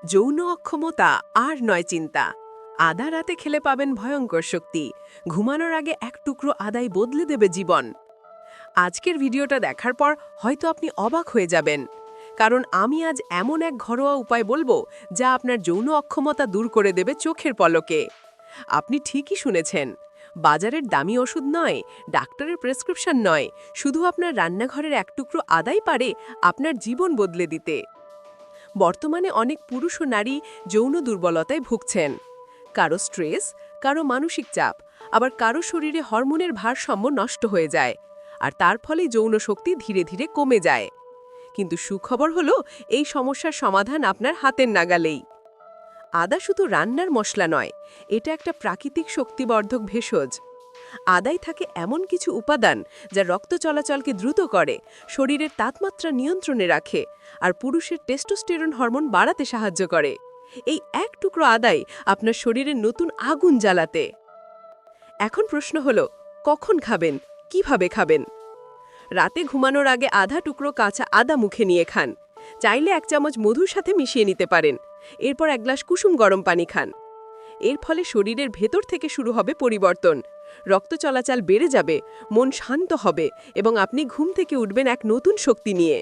যৌন অক্ষমতা আর নয় চিন্তা। আদা রাতে খেলে পাবেন ভয়ঙ্কর শক্তি। ঘুমানোর আগে এক টুকরো আদাই বদলে দেবে জীবন। আজকের ভিডিওটা দেখার পর হয়তো আপনি অবাক হয়ে যাবেন, কারণ আমি আজ এমন এক ঘরোয়া উপায় বলবো যা আপনার যৌন অক্ষমতা দূর করে দেবে চোখের পলকে। আপনি ঠিকই শুনেছেন, বাজারের দামি ওষুধ নয়, ডাক্তারের প্রেসক্রিপশন নয়, শুধু আপনার রান্নাঘরের এক টুকরো আদাই পারে আপনার জীবন বদলে দিতে। বর্তমানে অনেক পুরুষ ও নারী যৌন দুর্বলতায় ভুগছেন। কারো স্ট্রেস, কারো মানসিক চাপ, আবার কারো শরীরে হরমোনের ভারসাম্য নষ্ট হয়ে যায়, আর তার ফলে যৌন শক্তি ধীরে ধীরে কমে যায়। কিন্তু সুখবর হলো, এই সমস্যার সমাধান আপনার হাতের নাগালেই। আদা শুধু রান্নার মশলা নয়, এটা একটা প্রাকৃতিক শক্তিবর্ধক ভেষজ। আদায় থাকে এমন কিছু উপাদান যা রক্ত চলাচলকে দ্রুত করে, শরীরের তাপমাত্রা নিয়ন্ত্রণে রাখে, আর পুরুষের টেস্টোস্টেরন হরমোন বাড়াতে সাহায্য করে। এই এক টুকরো আদাই আপনার শরীরে নতুন আগুন জ্বালাতে। এখন প্রশ্ন হলো, কখন খাবেন, কিভাবে খাবেন? রাতে ঘুমানোর আগে আধা টুকরো কাঁচা আদা মুখে নিয়ে খান। চাইলে 1 চামচ মধুর সাথে মিশিয়ে নিতে পারেন। এরপর 1 গ্লাস কুসুম গরম পানি খান। এর ফলে শরীরের ভেতর থেকে শুরু হবে পরিবর্তন। রক্ত চলাচল বেড়ে যাবে, মন শান্ত হবে, এবং আপনি ঘুম থেকে উঠবেন এক নতুন শক্তি নিয়ে।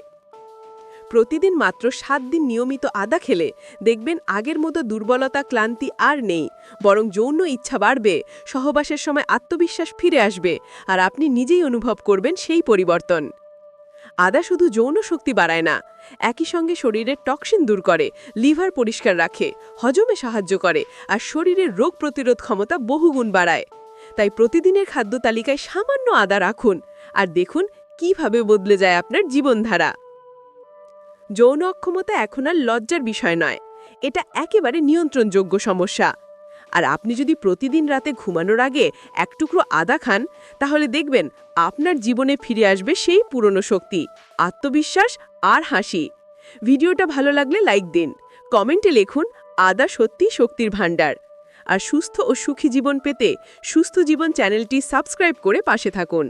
প্রতিদিন মাত্র 7 দিন নিয়মিত আদা খেলে দেখবেন আগের মতো দুর্বলতা, ক্লান্তি আর নেই, বরং যৌন ইচ্ছা বাড়বে, সহবাসের সময় আত্মবিশ্বাস ফিরে আসবে, আর আপনি নিজেই অনুভব করবেন সেই পরিবর্তন। আদা শুধু যৌন শক্তি বাড়ায় না, একই সঙ্গে শরীরের টক্সিন দূর করে, লিভার পরিষ্কার রাখে, হজমে সাহায্য করে, আর শরীরের রোগ প্রতিরোধ ক্ষমতা বহুগুণ বাড়ায়। তাই প্রতিদিনের খাদ্য তালিকায় সামান্য আদা রাখুন, আর দেখুন কিভাবে বদলে যায় আপনার জীবনধারা। যৌন অক্ষমতা এখন আর লজ্জার বিষয় নয়, এটা একেবারে নিয়ন্ত্রণযোগ্য সমস্যা। আর আপনি যদি প্রতিদিন রাতে ঘুমানোর আগে এক টুকরো আদা খান, তাহলে দেখবেন আপনার জীবনে ফিরে আসবে সেই পুরনো শক্তি, আত্মবিশ্বাস আর হাসি। ভিডিওটা ভালো লাগলে লাইক দিন, কমেন্টে লিখুন আদা সত্যি শক্তির ভাণ্ডার। আর সুস্থ ও সুখী জীবন পেতে সুস্থ জীবন চ্যানেলটি সাবস্ক্রাইব করে পাশে থাকুন।